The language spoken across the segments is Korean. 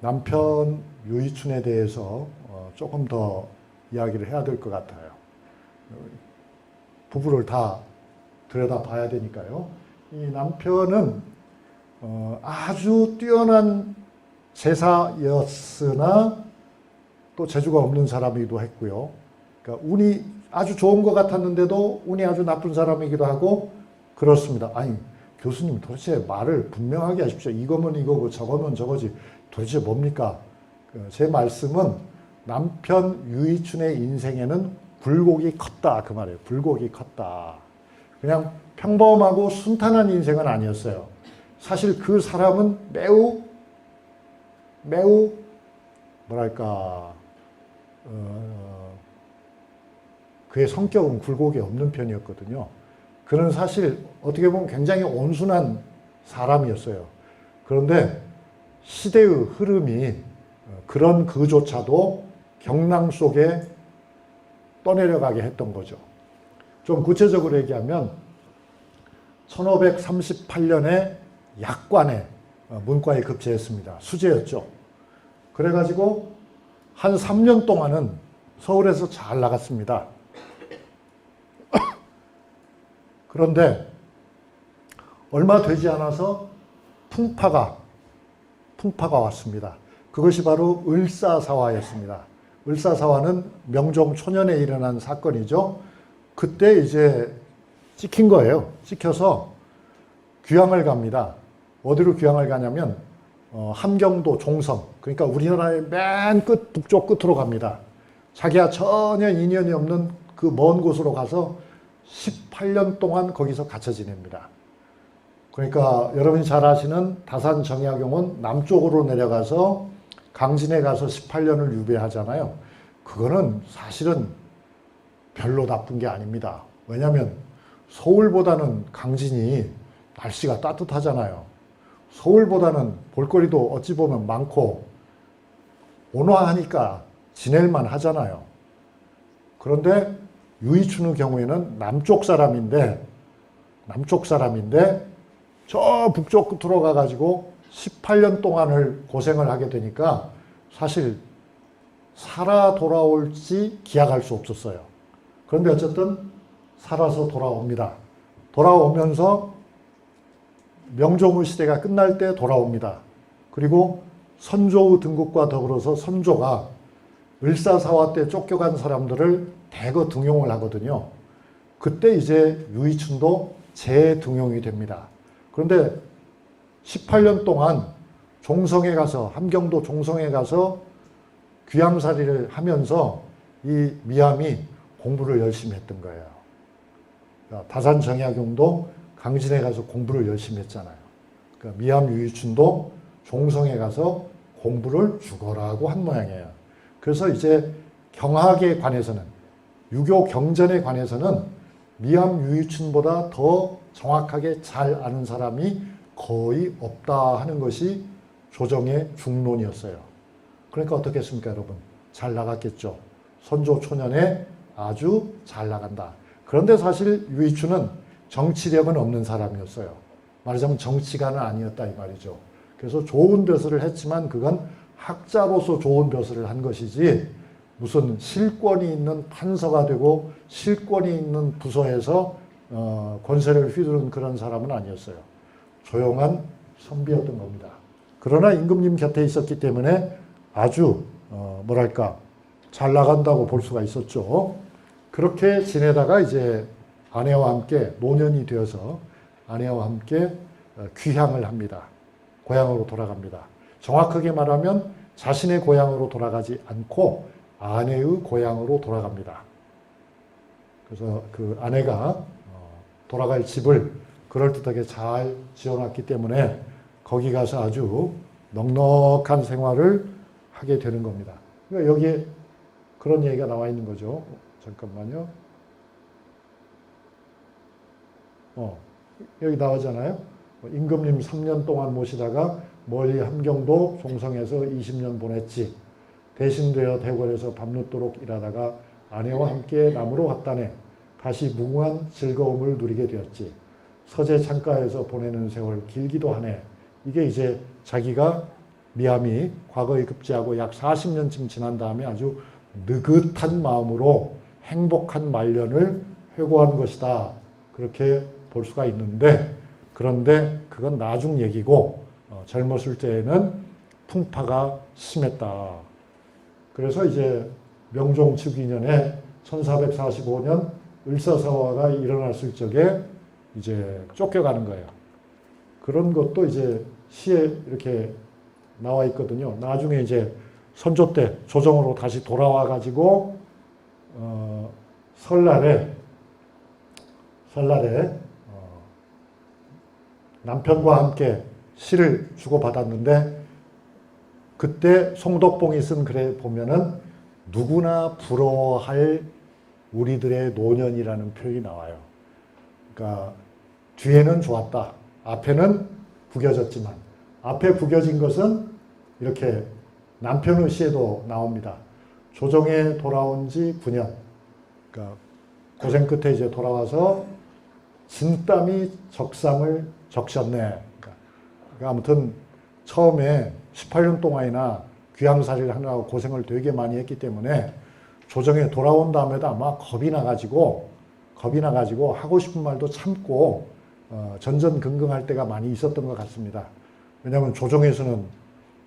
남편 유이춘에 대해서 조금 더 이야기를 해야 될 것 같아요. 부부를 다 들여다봐야 되니까요. 이 남편은 아주 뛰어난 제사였으나 또 재주가 없는 사람이기도 했고요. 그러니까 운이 아주 좋은 것 같았는데도 운이 아주 나쁜 사람이기도 하고 그렇습니다. 아니, 교수님 도대체 말을 분명하게 하십시오. 이거면 이거고 저거면 저거지. 도대체 뭡니까? 제 말씀은 남편 유이춘의 인생에는 굴곡이 컸다 그 말이에요. 굴곡이 컸다. 그냥 평범하고 순탄한 인생은 아니었어요. 사실 그 사람은 매우 뭐랄까 그의 성격은 굴곡이 없는 편이었거든요. 그는 사실 어떻게 보면 굉장히 온순한 사람이었어요. 그런데 시대의 흐름이 그런 그조차도 경랑 속에 떠내려가게 했던 거죠. 좀 구체적으로 얘기하면 1538년에 약관에 문과에 급제했습니다. 수재였죠. 그래가지고 한 3년 동안은 서울에서 잘 나갔습니다. 그런데 얼마 되지 않아서 풍파가 왔습니다. 그것이 바로 을사사화였습니다. 을사사화는 명종 초년에 일어난 사건이죠. 그때 이제 찍힌 거예요. 찍혀서 귀향을 갑니다. 어디로 귀향을 가냐면 함경도 종성, 그러니까 우리나라의 맨 끝 북쪽 끝으로 갑니다. 자기가 전혀 인연이 없는 그 먼 곳으로 가서 18년 동안 거기서 갇혀 지냅니다. 그러니까 여러분이 잘 아시는 다산 정약용은 남쪽으로 내려가서 강진에 가서 18년을 유배하잖아요. 그거는 사실은 별로 나쁜 게 아닙니다. 왜냐하면 서울보다는 강진이 날씨가 따뜻하잖아요. 서울보다는 볼거리도 어찌 보면 많고 온화하니까 지낼만 하잖아요. 그런데 유이춘의 경우에는 남쪽 사람인데 저 북쪽 끝으로 가가지고 18년 동안을 고생을 하게 되니까 사실 살아 돌아올지 기약할 수 없었어요. 그런데 어쨌든 살아서 돌아옵니다. 돌아오면서 명종의 시대가 끝날 때 돌아옵니다. 그리고 선조의 등극과 더불어서 선조가 을사사화 때 쫓겨간 사람들을 대거 등용을 하거든요. 그때 이제 유이춘도 재등용이 됩니다. 그런데 18년 동안 종성에 가서, 함경도 종성에 가서 귀향살이를 하면서 이 미암이 공부를 열심히 했던 거예요. 다산 정약용도 강진에 가서 공부를 열심히 했잖아요. 그러니까 미암 유이춘도 종성에 가서 공부를 죽어라고 한 모양이에요. 그래서 이제 경학에 관해서는, 유교 경전에 관해서는 미암 유이춘보다 더 정확하게 잘 아는 사람이 거의 없다 하는 것이 조정의 중론이었어요. 그러니까 어떻게 했습니까, 여러분? 잘 나갔겠죠. 선조 초년에 아주 잘 나간다. 그런데 사실 유이춘은 정치력은 없는 사람이었어요. 말하자면 정치가는 아니었다 이 말이죠. 그래서 좋은 벼슬을 했지만 그건 학자로서 좋은 벼슬을 한 것이지 무슨 실권이 있는 판서가 되고 실권이 있는 부서에서 권세를 휘두른 그런 사람은 아니었어요. 조용한 선비였던 겁니다. 그러나 임금님 곁에 있었기 때문에 아주 뭐랄까 잘 나간다고 볼 수가 있었죠. 그렇게 지내다가 이제 아내와 함께 노년이 되어서 아내와 함께 귀향을 합니다. 고향으로 돌아갑니다. 정확하게 말하면 자신의 고향으로 돌아가지 않고 아내의 고향으로 돌아갑니다. 그래서 그 아내가 돌아갈 집을 그럴듯하게 잘 지어놨기 때문에 거기 가서 아주 넉넉한 생활을 하게 되는 겁니다. 그러니까 여기에 그런 얘기가 나와 있는 거죠. 잠깐만요. 여기 나오잖아요. 임금님 3년 동안 모시다가 멀리 함경도 종성에서 20년 보냈지. 대신되어 대궐에서 밤늦도록 일하다가 아내와 함께 남으로 갔다네. 다시 무궁한 즐거움을 누리게 되었지. 서재 창가에서 보내는 세월 길기도 하네. 이게 이제 자기가 미암이 과거에 급제하고 약 40년쯤 지난 다음에 아주 느긋한 마음으로 행복한 말년을 회고한 것이다. 그렇게 볼 수가 있는데, 그런데 그건 나중 얘기고 젊었을 때에는 풍파가 심했다. 그래서 이제 명종 즉위년에 1445년 을사사화가 일어났을 적에 이제 쫓겨가는 거예요. 그런 것도 이제 시에 이렇게 나와 있거든요. 나중에 이제 선조 때 조정으로 다시 돌아와 가지고 설날에 남편과 함께 시를 주고받았는데, 그때 송덕봉이 쓴 글에 보면은 누구나 부러워할 우리들의 노년이라는 표현이 나와요. 그러니까 뒤에는 좋았다. 앞에는 구겨졌지만, 앞에 구겨진 것은 이렇게 남편의 시에도 나옵니다. 조정에 돌아온 지 9년. 그러니까 고생 끝에 이제 돌아와서 진땀이 적삼을 적셨네. 그러니까 아무튼 처음에 18년 동안이나 귀향살이를 하느라고 고생을 되게 많이 했기 때문에 조정에 돌아온 다음에도 아마 겁이 나가지고 하고 싶은 말도 참고 전전긍긍할 때가 많이 있었던 것 같습니다. 왜냐하면 조정에서는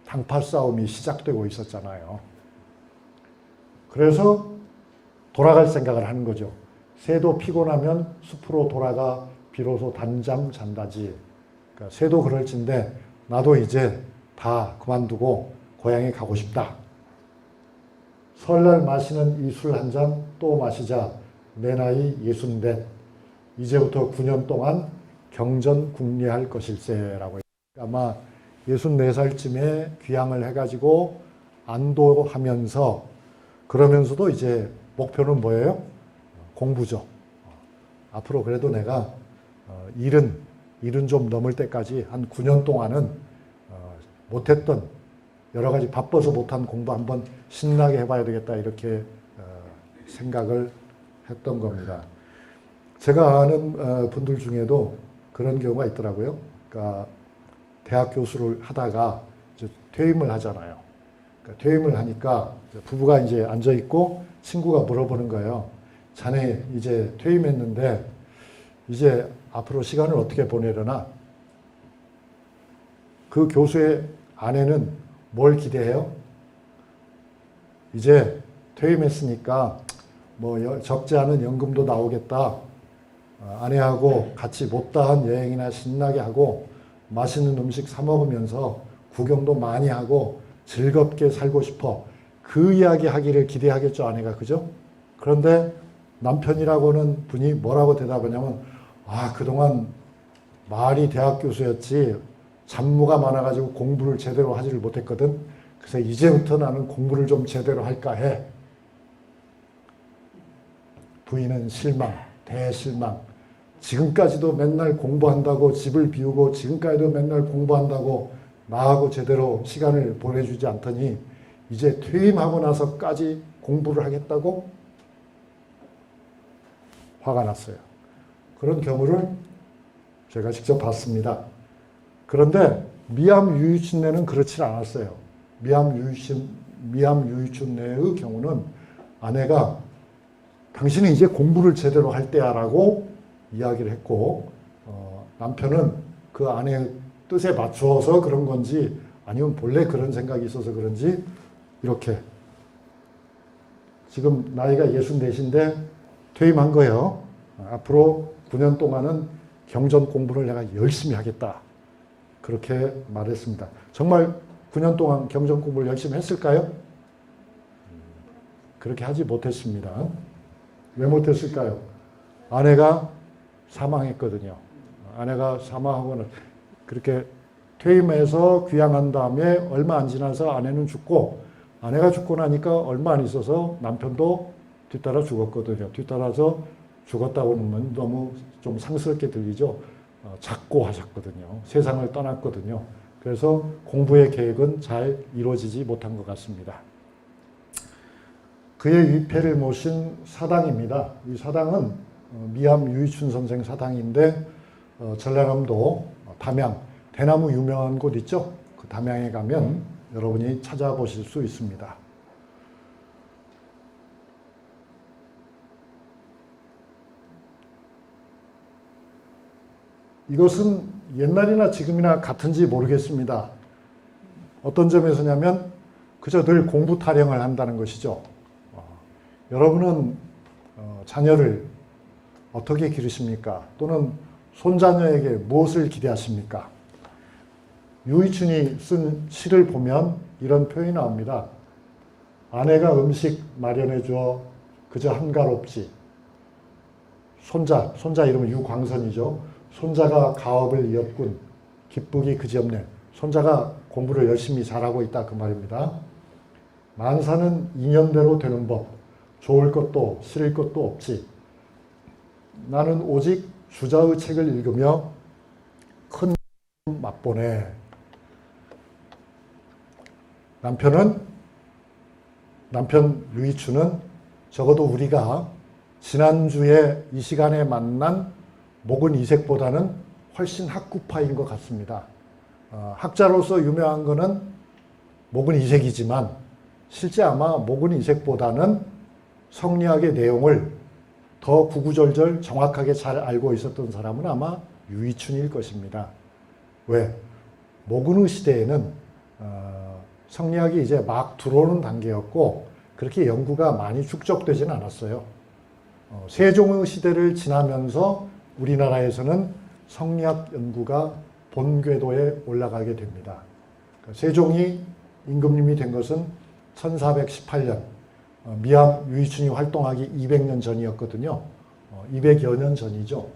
당파 싸움이 시작되고 있었잖아요. 그래서 돌아갈 생각을 하는 거죠. 새도 피곤하면 숲으로 돌아가 비로소 단잠 잔다지. 그러니까 새도 그럴진데 나도 이제 다 그만두고 고향에 가고 싶다. 설날 마시는 이 술 한 잔 또 마시자. 내 나이 64. 이제부터 9년 동안 경전궁리할 것일세라고. 아마 64살쯤에 귀향을 해가지고 안도하면서, 그러면서도 이제 목표는 뭐예요? 공부죠. 앞으로 그래도 내가 일은 좀 넘을 때까지 한 9년 동안은 못했던, 여러 가지 바빠서 못한 공부 한번 신나게 해봐야 되겠다, 이렇게 생각을 했던 겁니다. 제가 아는 분들 중에도 그런 경우가 있더라고요. 그러니까 대학 교수를 하다가 이제 퇴임을 하잖아요. 그러니까 퇴임을 하니까 부부가 이제 앉아 있고 친구가 물어보는 거예요. 자네 이제 퇴임했는데 이제 앞으로 시간을 어떻게 보내려나? 그 교수의 아내는 뭘 기대해요? 이제 퇴임했으니까 뭐 적지 않은 연금도 나오겠다. 아내하고 같이 못다한 여행이나 신나게 하고 맛있는 음식 사 먹으면서 구경도 많이 하고 즐겁게 살고 싶어. 그 이야기 하기를 기대하겠죠, 아내가. 그죠? 그런데 남편이라고는 분이 뭐라고 대답하냐면, 그동안 말이 대학 교수였지 잡무가 많아가지고 공부를 제대로 하지를 못했거든. 그래서 이제부터 나는 공부를 좀 제대로 할까 해. 부인은 실망, 대실망. 지금까지도 맨날 공부한다고 집을 비우고 지금까지도 맨날 공부한다고 나하고 제대로 시간을 보내주지 않더니 이제 퇴임하고 나서까지 공부를 하겠다고? 화가 났어요. 그런 경우를 제가 직접 봤습니다. 그런데 미암 유유춘내는 그렇지 않았어요. 미암 유유춘내의 경우는 아내가 당신은 이제 공부를 제대로 할 때야 라고 이야기를 했고, 남편은 그 아내의 뜻에 맞추어서 그런 건지 아니면 본래 그런 생각이 있어서 그런지 이렇게, 지금 나이가 64인데 퇴임한 거예요. 앞으로 9년 동안은 경전 공부를 내가 열심히 하겠다. 그렇게 말했습니다. 정말 9년 동안 경전 공부를 열심히 했을까요? 그렇게 하지 못했습니다. 왜 못했을까요? 아내가 사망했거든요. 아내가 사망하고는 그렇게 퇴임해서 귀향한 다음에 얼마 안 지나서 아내는 죽고, 아내가 죽고 나니까 얼마 안 있어서 남편도 뒤따라 죽었거든요. 뒤따라서 죽었다고는 너무 좀 상스럽게 들리죠. 작고 하셨거든요. 세상을 떠났거든요. 그래서 공부의 계획은 잘 이루어지지 못한 것 같습니다. 그의 위패를 모신 사당입니다. 이 사당은 미암 유이춘 선생 사당인데, 전라남도 담양, 대나무 유명한 곳 있죠? 그 담양에 가면 여러분이 찾아보실 수 있습니다. 이것은 옛날이나 지금이나 같은지 모르겠습니다. 어떤 점에서냐면 그저 늘 공부 타령을 한다는 것이죠. 여러분은 자녀를 어떻게 기르십니까? 또는 손자녀에게 무엇을 기대하십니까? 유이춘이 쓴 시를 보면 이런 표현이 나옵니다. 아내가 음식 마련해 주어 그저 한가롭지. 손자 이름은 유광선이죠. 손자가 가업을 이었군. 기쁘기 그지없네. 손자가 공부를 열심히 잘하고 있다 그 말입니다. 만사는 인연대로 되는 법. 좋을 것도 싫을 것도 없지. 나는 오직 주자의 책을 읽으며 큰 맛보네. 남편 유이춘은 적어도 우리가 지난주에 이 시간에 만난 목은 이색보다는 훨씬 학구파인 것 같습니다. 학자로서 유명한 거는 목은 이색이지만 실제 아마 목은 이색보다는 성리학의 내용을 더 구구절절 정확하게 잘 알고 있었던 사람은 아마 유이춘일 것입니다. 왜? 모근의 시대에는 성리학이 이제 막 들어오는 단계였고 그렇게 연구가 많이 축적되지는 않았어요. 세종의 시대를 지나면서 우리나라에서는 성리학 연구가 본궤도에 올라가게 됩니다. 세종이 임금님이 된 것은 1418년, 미암 유이춘이 활동하기 200년 전이었거든요. 200여 년 전이죠.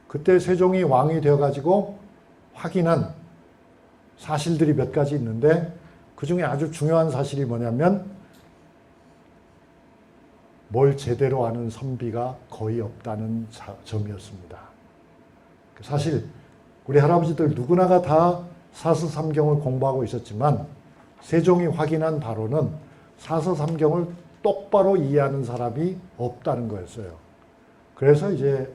그때 세종이 왕이 되어가지고 확인한 사실들이 몇 가지 있는데 그 중에 아주 중요한 사실이 뭐냐면 뭘 제대로 아는 선비가 거의 없다는 점이었습니다. 사실 우리 할아버지들 누구나가 다 사서삼경을 공부하고 있었지만 세종이 확인한 바로는 사서삼경을 똑바로 이해하는 사람이 없다는 거였어요. 그래서 이제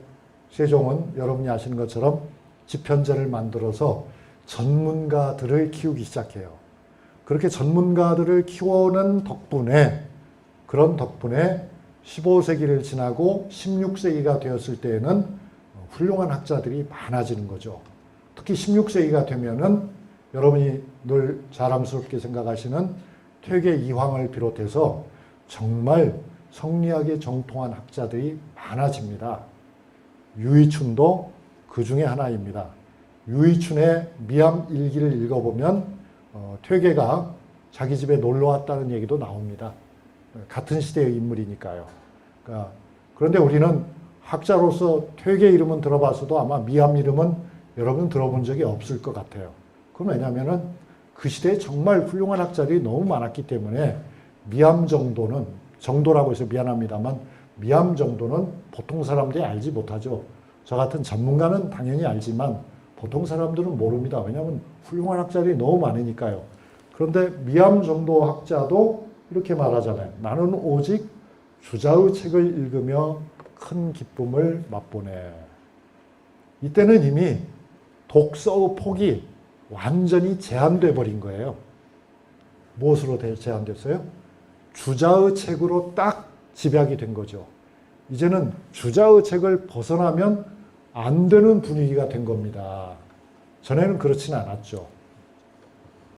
세종은 여러분이 아시는 것처럼 집현제를 만들어서 전문가들을 키우기 시작해요. 그렇게 전문가들을 키워오는 그런 덕분에 15세기를 지나고 16세기가 되었을 때에는 훌륭한 학자들이 많아지는 거죠. 특히 16세기가 되면은 여러분이 늘 자랑스럽게 생각하시는 퇴계 이황을 비롯해서 정말 성리학에 정통한 학자들이 많아집니다. 유이춘도 그 중에 하나입니다. 유이춘의 미암 일기를 읽어보면 퇴계가 자기 집에 놀러 왔다는 얘기도 나옵니다. 같은 시대의 인물이니까요. 그런데 우리는 학자로서 퇴계 이름은 들어봤어도 아마 미암 이름은 여러분 들어본 적이 없을 것 같아요. 그건 왜냐하면 그 시대에 정말 훌륭한 학자들이 너무 많았기 때문에 미암 정도라고 해서 미안합니다만 미암 정도는 보통 사람들이 알지 못하죠. 저 같은 전문가는 당연히 알지만 보통 사람들은 모릅니다. 왜냐하면 훌륭한 학자들이 너무 많으니까요. 그런데 미암 정도 학자도 이렇게 말하잖아요. 나는 오직 주자의 책을 읽으며 큰 기쁨을 맛보네. 이때는 이미 독서의 폭이 완전히 제한돼 버린 거예요. 무엇으로 제한됐어요? 주자의 책으로 딱 집약이 된 거죠. 이제는 주자의 책을 벗어나면 안 되는 분위기가 된 겁니다. 전에는 그렇지는 않았죠.